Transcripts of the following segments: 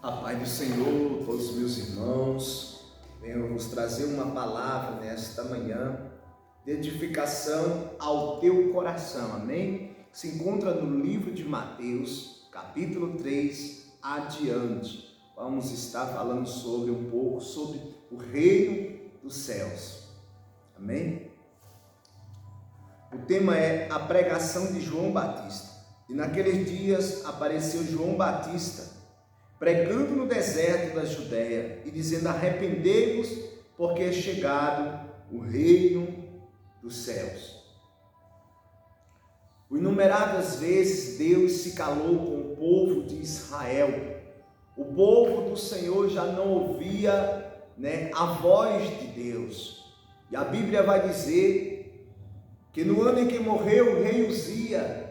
A paz do Senhor, todos os meus irmãos, venho vos trazer uma palavra nesta manhã de edificação ao teu coração, amém? Se encontra no livro de Mateus, capítulo 3, adiante. Vamos estar falando um pouco sobre o reino dos céus, amém? O tema é a pregação de João Batista. E naqueles dias apareceu João Batista pregando no deserto da Judéia e dizendo: arrependei-vos, porque é chegado o reino dos céus. Por inumeradas vezes Deus se calou com o povo de Israel. O povo do Senhor já não ouvia, a voz de Deus. E a Bíblia vai dizer que no ano em que morreu o rei Uzias,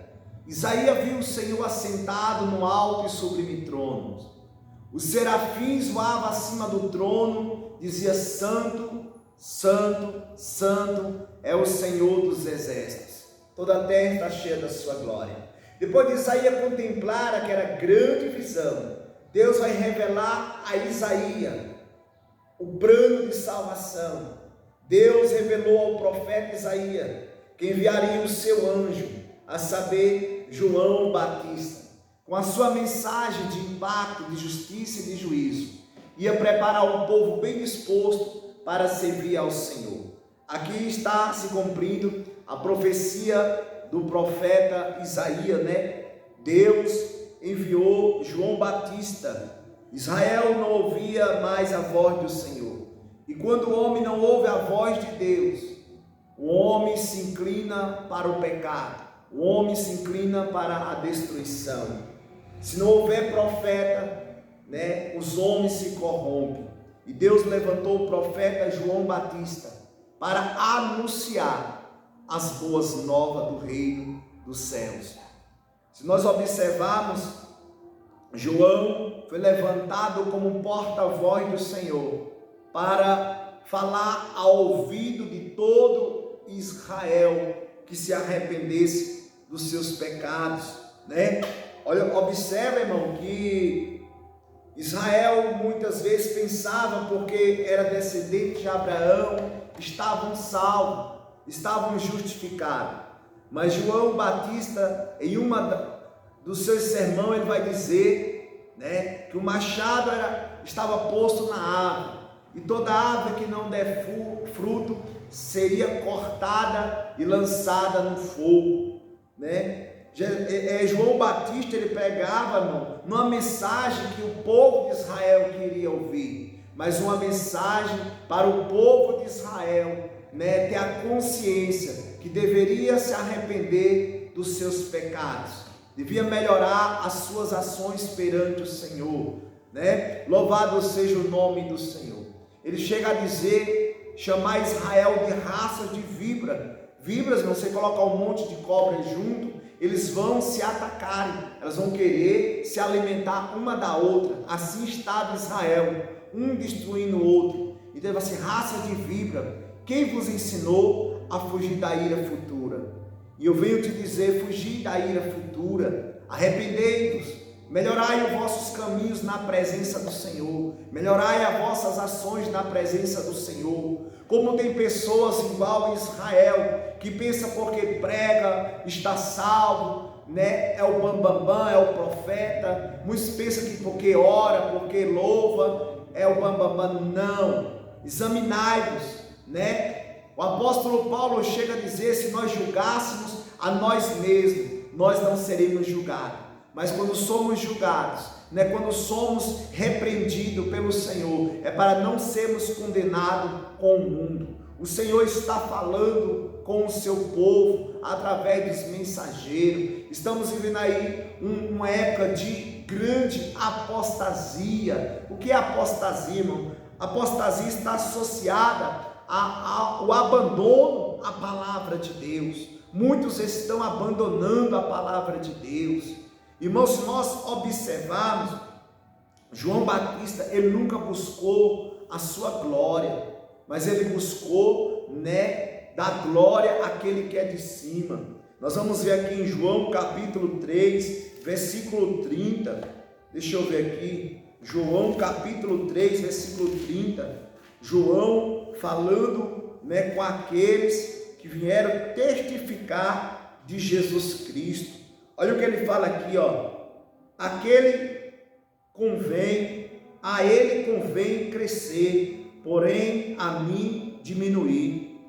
Isaías viu o Senhor assentado no alto e sublime trono. Os serafins voavam acima do trono, dizia: Santo, Santo, Santo é o Senhor dos exércitos. Toda a terra está cheia da sua glória. Depois de Isaías contemplar aquela grande visão, Deus vai revelar a Isaías o plano de salvação. Deus revelou ao profeta Isaías que enviaria o seu anjo, a saber, João Batista, com a sua mensagem de impacto, de justiça e de juízo, ia preparar um povo bem disposto para servir ao Senhor. Aqui está se cumprindo a profecia do profeta Isaías, Deus enviou João Batista. Israel não ouvia mais a voz do Senhor. E quando o homem não ouve a voz de Deus, o homem se inclina para o pecado, o homem se inclina para a destruição. Se não houver profeta, os homens se corrompem. E Deus levantou o profeta João Batista para anunciar as boas novas do reino dos céus. Se nós observarmos, João foi levantado como porta-voz do Senhor para falar ao ouvido de todo Israel que se arrependesse dos seus pecados, Olha, observa, irmão, que Israel muitas vezes pensava, porque era descendente de Abraão, estavam salvos, estavam justificados. Mas João Batista, em uma dos seus sermões, ele vai dizer, que o machado estava posto na árvore, e toda árvore que não der fruto seria cortada e lançada no fogo, João Batista, ele pregava, irmão, numa mensagem que o povo de Israel queria ouvir, mas uma mensagem para o povo de Israel, ter a consciência que deveria se arrepender dos seus pecados, devia melhorar as suas ações perante o Senhor, Louvado seja o nome do Senhor. Ele chega a dizer: chamar Israel de raças de víboras, você colocar um monte de cobras junto, eles vão se atacarem, elas vão querer se alimentar uma da outra. Assim estava Israel, um destruindo o outro. Então ele vai ser raça de víbora. Quem vos ensinou a fugir da ira futura? E eu venho te dizer: fugir da ira futura, arrependei-vos, melhorai os vossos caminhos na presença do Senhor, melhorai as vossas ações na presença do Senhor. Como tem pessoas igual a Israel, que pensa porque prega, está salvo, é o bambambam, é o profeta. Muitos pensam que porque ora, porque louva, é o bambambam. Não, examinai-vos, O apóstolo Paulo chega a dizer: se nós julgássemos a nós mesmos, nós não seríamos julgados. Mas quando somos julgados, quando somos repreendidos pelo Senhor, é para não sermos condenados com o mundo. O Senhor está falando com o seu povo através dos mensageiros. Estamos vivendo aí uma época de grande apostasia. O que é apostasia, irmão? Apostasia está associada ao abandono à palavra de Deus. Muitos estão abandonando a palavra de Deus. Irmãos, se nós observarmos, João Batista, ele nunca buscou a sua glória, mas ele buscou, dar glória àquele que é de cima. Nós vamos ver aqui em João capítulo 3, versículo 30, deixa eu ver aqui, João capítulo 3, versículo 30, João falando, com aqueles que vieram testificar de Jesus Cristo. Olha o que ele fala aqui, a ele convém crescer, porém a mim diminuir.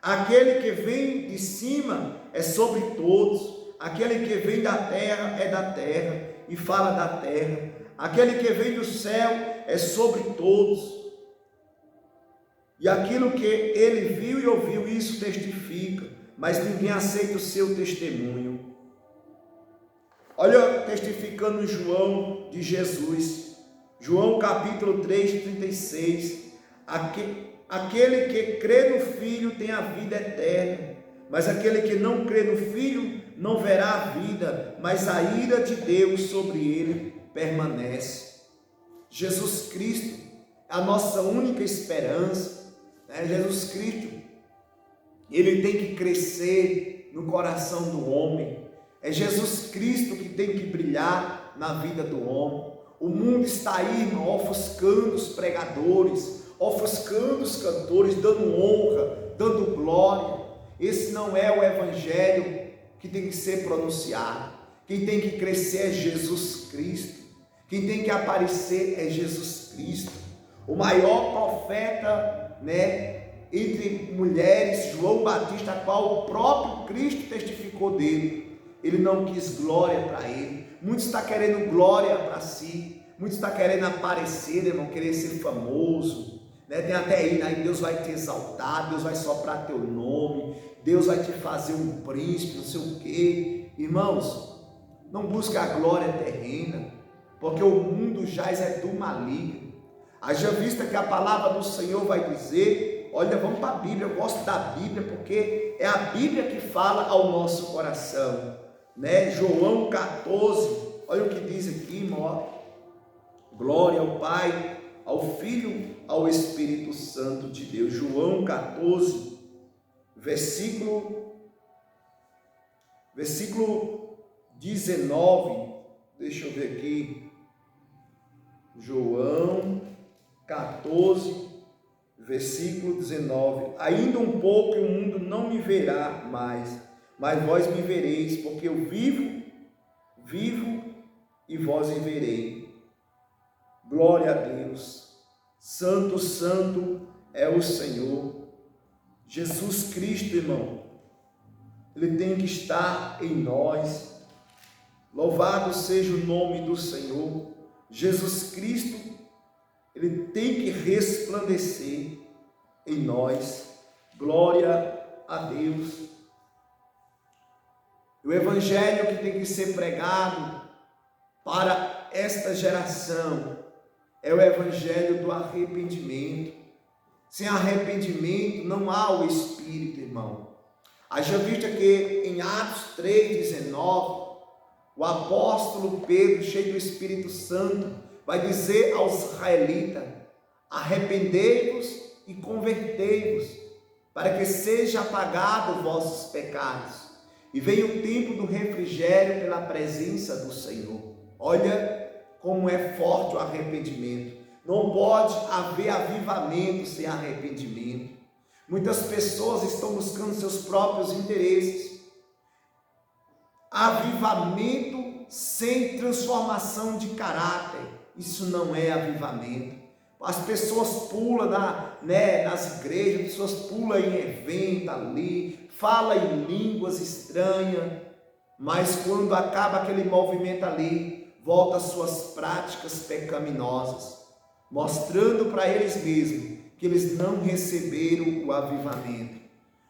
Aquele que vem de cima é sobre todos, aquele que vem da terra é da terra e fala da terra, aquele que vem do céu é sobre todos. E aquilo que ele viu e ouviu, isso testifica, mas ninguém aceita o seu testemunho. Olha, testificando João de Jesus, João capítulo 3, 36, aquele que crê no Filho tem a vida eterna, mas aquele que não crê no Filho não verá a vida, mas a ira de Deus sobre ele permanece. Jesus Cristo é a nossa única esperança, Jesus Cristo, ele tem que crescer no coração do homem. É Jesus Cristo que tem que brilhar na vida do homem. O mundo está aí, irmão, ofuscando os pregadores, ofuscando os cantores, dando honra, dando glória. Esse não é o evangelho que tem que ser pronunciado. Quem tem que crescer é Jesus Cristo. Quem tem que aparecer é Jesus Cristo. O maior profeta, entre mulheres, João Batista, a qual o próprio Cristo testificou dele. Ele não quis glória para ele. Muitos estão querendo glória para si. Muitos estão querendo aparecer, irmão, querer ser famoso. Tem até aí, Deus vai te exaltar, Deus vai soprar teu nome, Deus vai te fazer um príncipe, não sei o quê. Irmãos, não busque a glória terrena, porque o mundo jaz é do maligno. Haja vista que a palavra do Senhor vai dizer, olha, vamos para a Bíblia, eu gosto da Bíblia, porque é a Bíblia que fala ao nosso coração. João 14, olha o que diz aqui, irmão, glória ao Pai, ao Filho, ao Espírito Santo de Deus. João 14, versículo 19, deixa eu ver aqui, João 14, versículo 19, ainda um pouco e o mundo não me verá mais, mas vós me vereis, porque eu vivo e vós me vereis. Glória a Deus. Santo, santo é o Senhor. Jesus Cristo, irmão, ele tem que estar em nós. Louvado seja o nome do Senhor. Jesus Cristo, ele tem que resplandecer em nós. Glória a Deus. O evangelho que tem que ser pregado para esta geração é o evangelho do arrependimento. Sem arrependimento não há o Espírito, irmão. Haja vista que em Atos 3,19, o apóstolo Pedro, cheio do Espírito Santo, vai dizer aos israelitas: arrependei-vos e convertei-vos, para que seja apagado vossos pecados, e venha o tempo do refrigério pela presença do Senhor. Olha como é forte o arrependimento. Não pode haver avivamento sem arrependimento. Muitas pessoas estão buscando seus próprios interesses. Avivamento sem transformação de caráter, isso não é avivamento. As pessoas pulam nas igrejas, as pessoas pulam em evento ali, falam em línguas estranhas, mas quando acaba aquele movimento ali, volta às suas práticas pecaminosas, mostrando para eles mesmos que eles não receberam o avivamento.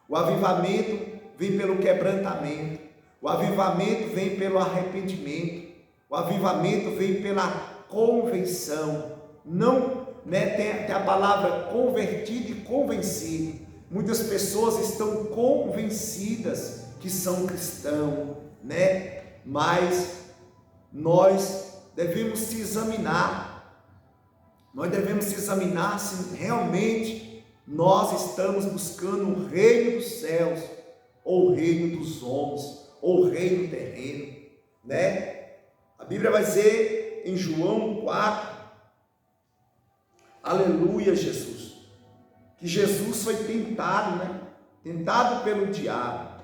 O avivamento vem pelo quebrantamento, o avivamento vem pelo arrependimento, o avivamento vem pela convenção. Não, tem a palavra convertido e convencido. Muitas pessoas estão convencidas que são cristãos, mas nós devemos se examinar. Nós devemos se examinar se realmente nós estamos buscando o reino dos céus, ou o reino dos homens, ou o reino terreno, A Bíblia vai dizer em João 4, Aleluia, Jesus. Que Jesus foi tentado, né? Tentado pelo diabo.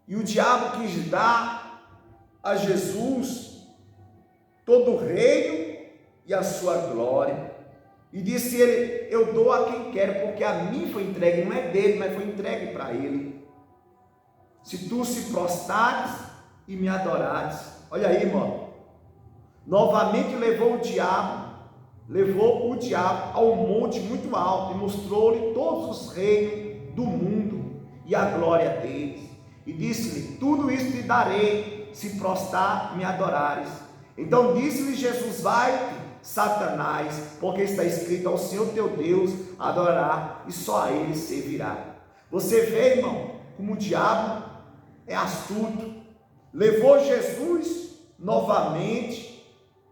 E o diabo quis dar a Jesus todo o reino e a sua glória. E disse ele: eu dou a quem quero, porque a mim foi entregue, não é dele, mas foi entregue para ele. Se tu se prostrares e me adorares. Olha aí, irmão. Novamente levou o diabo ao monte muito alto e mostrou-lhe todos os reinos do mundo e a glória deles. E disse-lhe: tudo isso te darei, se prostrar me adorares. Então disse-lhe Jesus: vai-te, Satanás, porque está escrito: ao Senhor teu Deus adorará, e só a ele servirá. Você vê, irmão, como o diabo é astuto. Levou Jesus novamente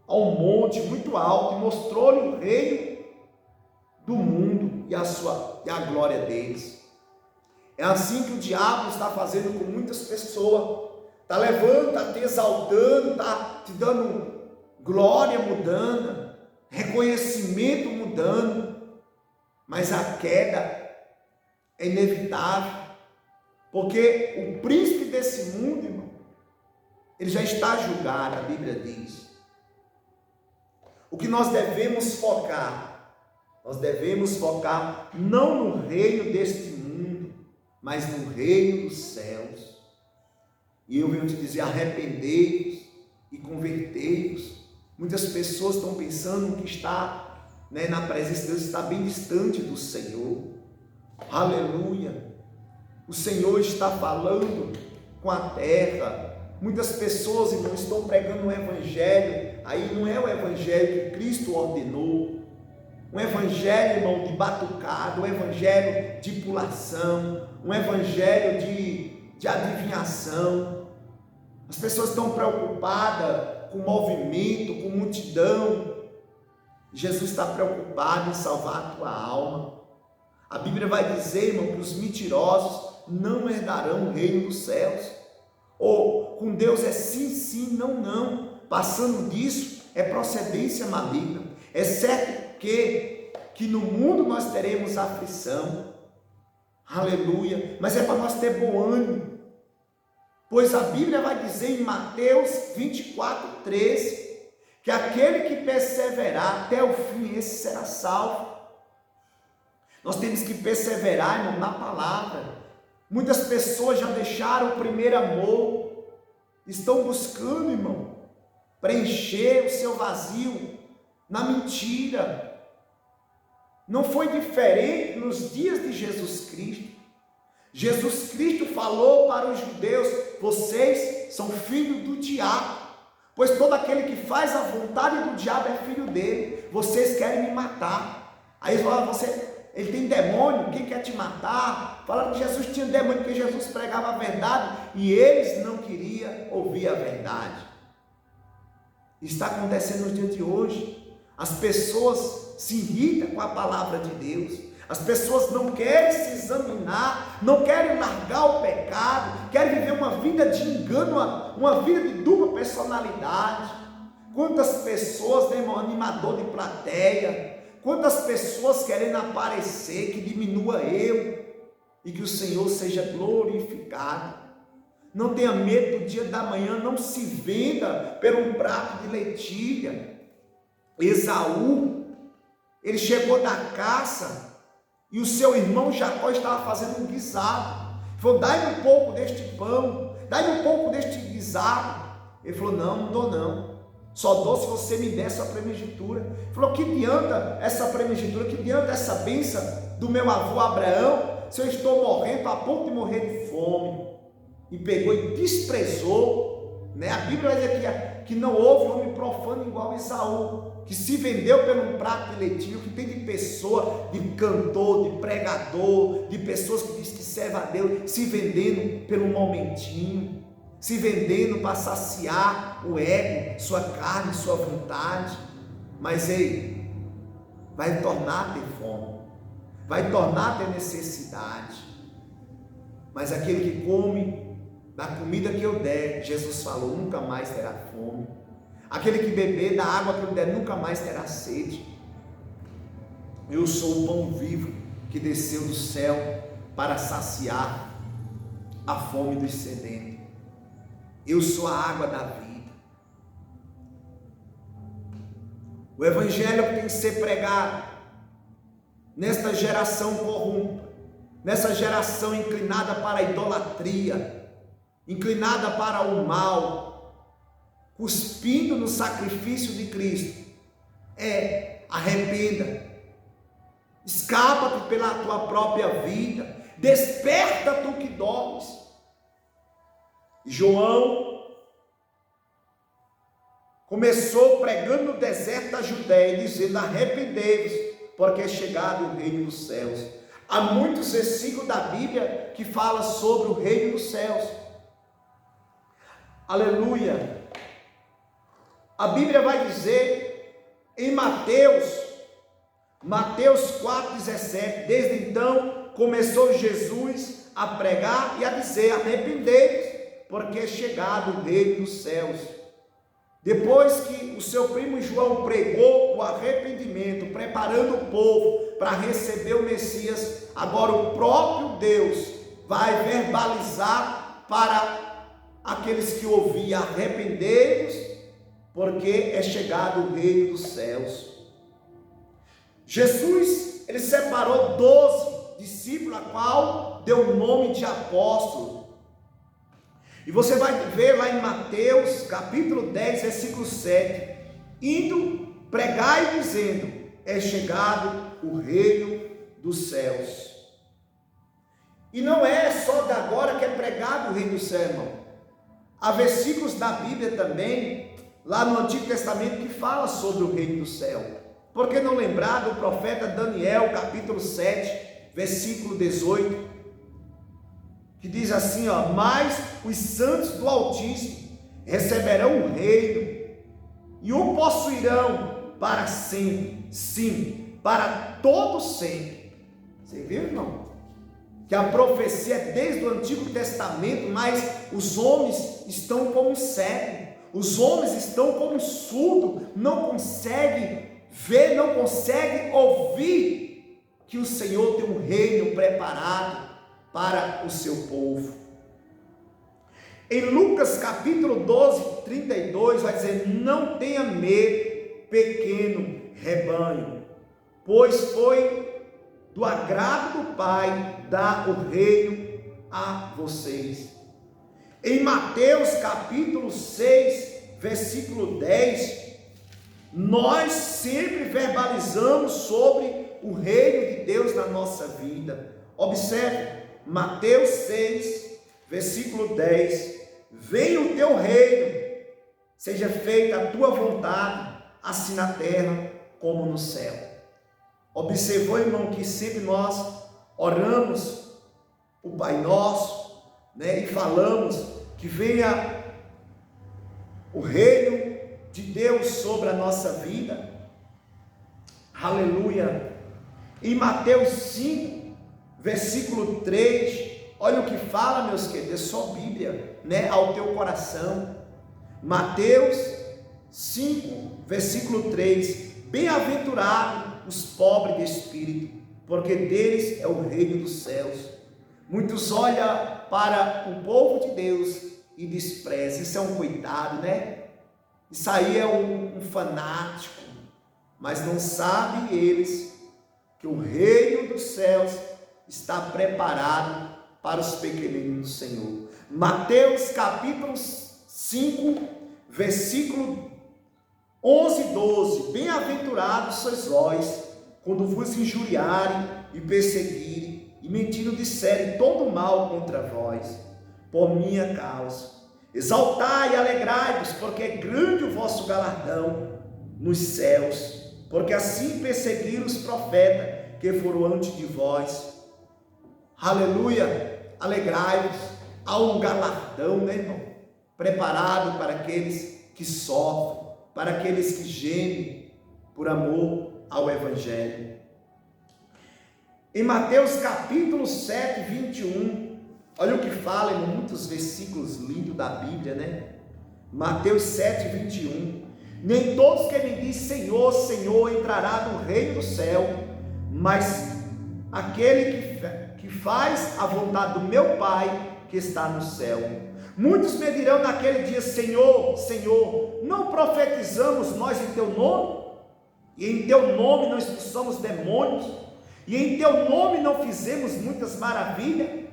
a um monte muito alto e mostrou-lhe o reino do mundo e a glória deles. É assim que o diabo está fazendo com muitas pessoas. Está levando, está te exaltando, está te dando glória mudando, reconhecimento mudando, mas a queda é inevitável, porque o príncipe desse mundo, irmão, ele já está julgado, a Bíblia diz. O que nós devemos focar? Nós devemos focar não no reino deste mundo, mas no reino dos céus. E eu venho te dizer: arrependei-vos e convertei-vos. Muitas pessoas estão pensando que está, na presença de Deus, está bem distante do Senhor. Aleluia! O Senhor está falando com a terra. Muitas pessoas, irmão, estão pregando um evangelho, aí não é o evangelho que Cristo ordenou, um evangelho, irmão, de batucada, um evangelho de pulação, um evangelho de adivinhação. As pessoas estão preocupadas com movimento, com multidão. Jesus está preocupado em salvar a tua alma. A Bíblia vai dizer, irmão, que os mentirosos não herdarão o reino dos céus. Ou com Deus é sim, sim, não, não. Passando disso é procedência maligna. É certo que no mundo nós teremos aflição. Aleluia. Mas é para nós ter bom ânimo. Pois a Bíblia vai dizer em Mateus 24:13 que aquele que perseverar até o fim, esse será salvo. Nós temos que perseverar, irmão, na palavra. Muitas pessoas já deixaram o primeiro amor, estão buscando, irmão, preencher o seu vazio na mentira. Não foi diferente nos dias de Jesus Cristo. Jesus Cristo falou para os judeus: vocês são filhos do diabo, pois todo aquele que faz a vontade do diabo é filho dele. Vocês querem me matar. Aí eles falam: ele tem demônio, quem quer te matar? Falaram que Jesus tinha demônio, porque Jesus pregava a verdade e eles não queriam ouvir a verdade. Está acontecendo nos dias de hoje. As pessoas se irritam com a palavra de Deus. As pessoas não querem se examinar, não querem largar o pecado, querem viver uma vida de engano, uma vida de dupla personalidade. Quantas pessoas, irmão, animador de plateia, quantas pessoas querendo aparecer, que diminua eu e que o Senhor seja glorificado. Não tenha medo do dia da manhã, não se venda por um prato de lentilha. Esaú, ele chegou da caça e o seu irmão Jacó estava fazendo um guisado. Ele falou: dai-me um pouco deste pão, dai-me um pouco deste guisado. Ele falou: não dou não. Só dou se você me der essa primogenitura. Ele falou: que adianta essa primogenitura, que adianta essa bênção do meu avô Abraão, se eu estou morrendo, a ponto de morrer de fome? E pegou e desprezou, A Bíblia vai dizer que não houve homem profano igual Esaú, que se vendeu por um prato de leitinho. Que tem de pessoa, de cantor, de pregador, de pessoas que diz que serve a Deus, se vendendo pelo momentinho, se vendendo para saciar o ego, sua carne, sua vontade. Mas ei, vai tornar a ter fome, vai tornar a ter necessidade. Mas aquele que come da comida que eu der, Jesus falou, nunca mais terá fome. Aquele que beber da água que eu der nunca mais terá sede. Eu sou o pão vivo que desceu do céu para saciar a fome dos sedentos. Eu sou a água da vida. O evangelho tem que ser pregado nesta geração corrupta, nessa geração inclinada para a idolatria, inclinada para o mal, cuspindo no sacrifício de Cristo. Arrependa, escapa-te pela tua própria vida, desperta tu que dormes. João começou pregando no deserto da Judéia, dizendo: arrependei-vos, porque é chegado o reino dos céus. Há muitos versículos da Bíblia que falam sobre o reino dos céus. Aleluia. A Bíblia vai dizer em Mateus 4,17, desde então começou Jesus a pregar e a dizer: arrependei-vos, porque é chegado o reino dos céus. Depois que o seu primo João pregou o arrependimento, preparando o povo para receber o Messias, agora o próprio Deus vai verbalizar para aqueles que ouviam: arrependei-vos, porque é chegado o reino dos céus. Jesus, ele separou 12 discípulos, a qual deu o nome de apóstolos. E você vai ver lá em Mateus, capítulo 10, versículo 7, indo, pregai dizendo: é chegado o reino dos céus. E não é só de agora que é pregado o reino dos céus, irmão. Há versículos da Bíblia também, lá no Antigo Testamento, que fala sobre o reino do céu. Por que não lembrar do profeta Daniel, capítulo 7, versículo 18, que diz assim, mas os santos do Altíssimo receberão o reino e o possuirão para sempre, sim, para todo sempre. Você viu, irmão? Que a profecia é desde o Antigo Testamento, mas os homens estão como cegos, os homens estão como surdos, não conseguem ver, não conseguem ouvir que o Senhor tem um reino preparado para o seu povo. Em Lucas capítulo 12, 32, vai dizer: não tenha medo, pequeno rebanho, pois foi do agrado do Pai dar o reino a vocês. Em Mateus capítulo 6, versículo 10, nós sempre verbalizamos sobre o reino de Deus na nossa vida. Observe, Mateus 6, versículo 10, venha o teu reino, seja feita a tua vontade, assim na terra como no céu. Observou, irmão, que sempre nós oramos o Pai Nosso, e falamos que venha o reino de Deus sobre a nossa vida. Aleluia. Em Mateus 5, versículo 3, olha o que fala, meus queridos, é só Bíblia, ao teu coração. Mateus 5, versículo 3, bem-aventurados os pobres de espírito, porque deles é o reino dos céus. Muitos olham para o povo de Deus e desprezam. Isso é um coitado, Isso aí é um fanático, mas não sabem eles que o reino dos céus está preparado para os pequeninos do Senhor. Mateus capítulo 5, versículo 11 e 12, bem-aventurados sois vós, quando vos injuriarem e perseguirem, e mentindo disserem todo mal contra vós, por minha causa. Exaltai e alegrai-vos, porque é grande o vosso galardão nos céus, porque assim perseguiram os profetas que foram antes de vós. Aleluia, alegrai-vos. Há um galardão, irmão, preparado para aqueles que sofrem, para aqueles que gemem por amor ao Evangelho. Em Mateus capítulo 7, 21, olha o que fala, em muitos versículos lindos da Bíblia, Mateus 7, 21, Nem todos que me dizem Senhor, Senhor entrará no reino do céu, mas aquele que faz a vontade do meu Pai que está no céu. Muitos me dirão naquele dia: Senhor, Senhor, não profetizamos nós em teu nome? E em teu nome não expulsamos demônios? E em teu nome não fizemos muitas maravilhas?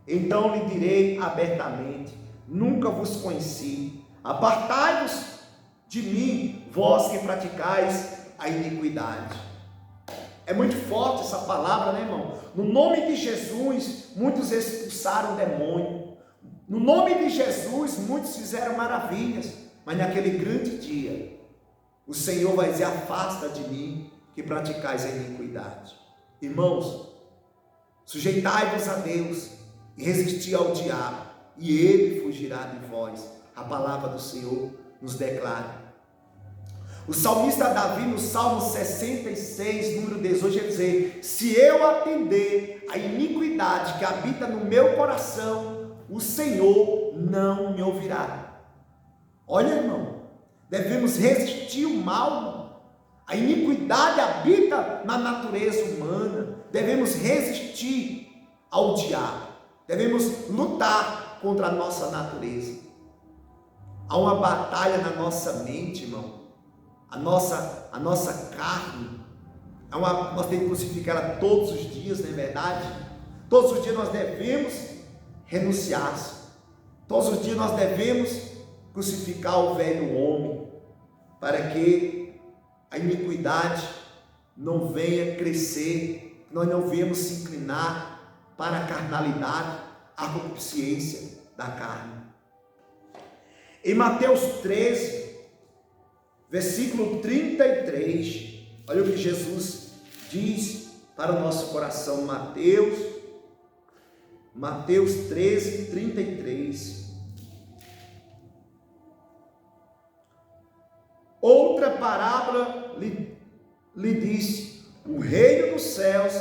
Então lhe direi abertamente: nunca vos conheci. Apartai-vos de mim, vós que praticais a iniquidade. É muito forte essa palavra, né, irmão? No nome de Jesus, muitos expulsaram demônio. No nome de Jesus, muitos fizeram maravilhas. Mas naquele grande dia, o Senhor vai dizer: afasta de mim, que praticais a iniquidade. Irmãos, sujeitai-vos a Deus e resisti ao diabo, e ele fugirá de vós. A palavra do Senhor nos declara. O salmista Davi, no Salmo 66, número 18, ele diz: se eu atender a iniquidade que habita no meu coração, o Senhor não me ouvirá. Olha, irmão, devemos resistir o mal. A iniquidade habita na natureza humana. Devemos resistir ao diabo. Devemos lutar contra a nossa natureza. Há uma batalha na nossa mente, irmão. A nossa carne, nós temos que crucificá-la todos os dias, não é verdade? Todos os dias nós devemos renunciar. Todos os dias nós devemos crucificar o velho homem, para que a iniquidade não venha crescer, nós não venhamos se inclinar para a carnalidade, a concupiscência da carne. Em Mateus 13, versículo 33, olha o que Jesus diz para o nosso coração. Mateus 13, 33. Outra parábola lhe disse: o reino dos céus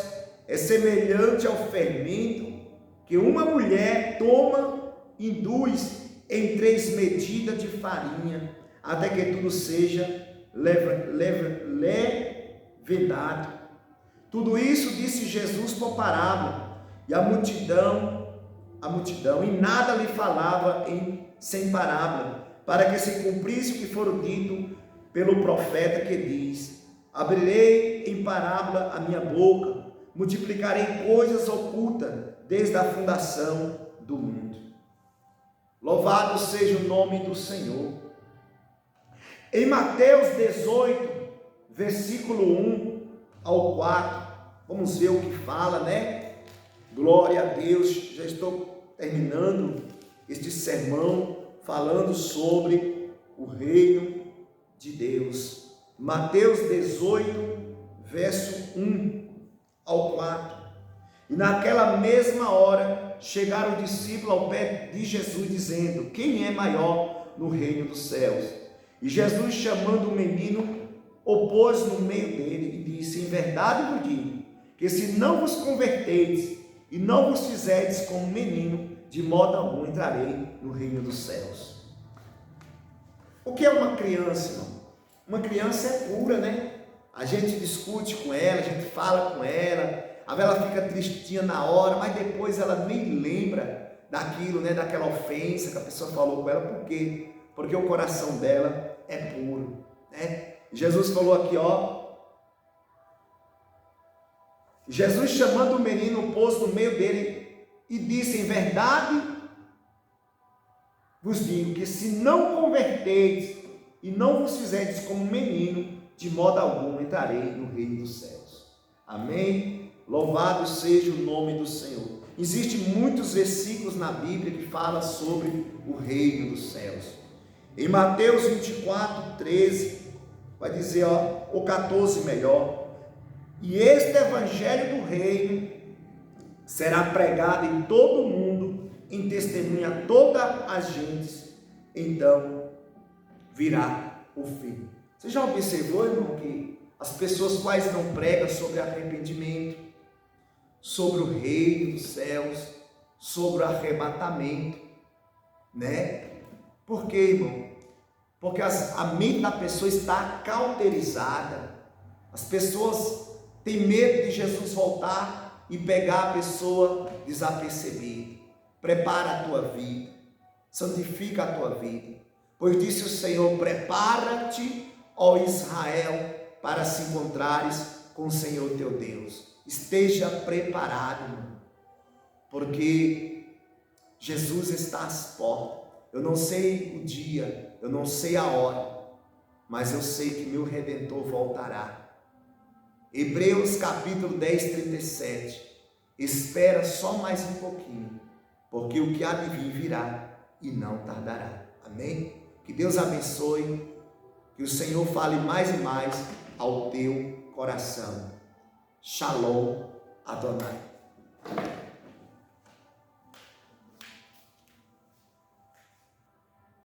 é semelhante ao fermento que uma mulher toma e induz em 3 medidas de farinha, até que tudo seja levedado. Tudo isso disse Jesus por parábola, e a multidão, e nada lhe falava sem parábola, para que se cumprisse o que for dito pelo profeta, que diz: abrirei em parábola a minha boca, multiplicarei coisas ocultas desde a fundação do mundo. Louvado seja o nome do Senhor. Em Mateus 18, versículo 1 ao 4, vamos ver o que fala, né? Glória a Deus. Já estou terminando este sermão falando sobre o reino de Deus. Mateus 18, verso 1 ao 4. E naquela mesma hora chegaram os discípulos ao pé de Jesus, dizendo: quem é maior no reino dos céus? E Jesus, chamando o menino, o pôs no meio dele e disse: em verdade vos digo, que se não vos converterdes e não vos fizerdes como menino, de modo algum entrarei no reino dos céus. O que é uma criança, irmão? Uma criança é pura, né? A gente discute com ela, a gente fala com ela, ela fica tristinha na hora, mas depois ela nem lembra daquilo, né? Daquela ofensa que a pessoa falou com ela. Por quê? Porque o coração dela é puro, né? Jesus falou aqui, ó. Jesus, chamando o menino, pôs no meio dele e disse: em verdade vos digo que se não converterdes e não vos fizerdes como menino, de modo algum entrarei no reino dos céus. Amém? Louvado seja o nome do Senhor. Existem muitos versículos na Bíblia que falam sobre o reino dos céus. Em Mateus 24, 13, vai dizer, ó, o 14 melhor: e este evangelho do reino será pregado em todo o mundo, em testemunha a todas as gentes, então virá o fim. Você já observou, irmão, que as pessoas quase não pregam sobre arrependimento, sobre o reino dos céus, sobre o arrebatamento, né? Por quê, irmão? porque a mente da pessoa está cauterizada. As pessoas têm medo de Jesus voltar e pegar a pessoa desapercebida. Prepara a tua vida, santifica a tua vida, pois disse o Senhor: prepara-te, ó Israel, para se encontrares com o Senhor teu Deus. Esteja preparado, irmão, porque Jesus está às portas. Eu não sei o dia, eu não sei a hora, mas eu sei que meu Redentor voltará. Hebreus capítulo 10, 37. Espera só mais um pouquinho, porque o que há de vir virá e não tardará. Amém? Que Deus abençoe, que o Senhor fale mais e mais ao teu coração. Shalom Adonai.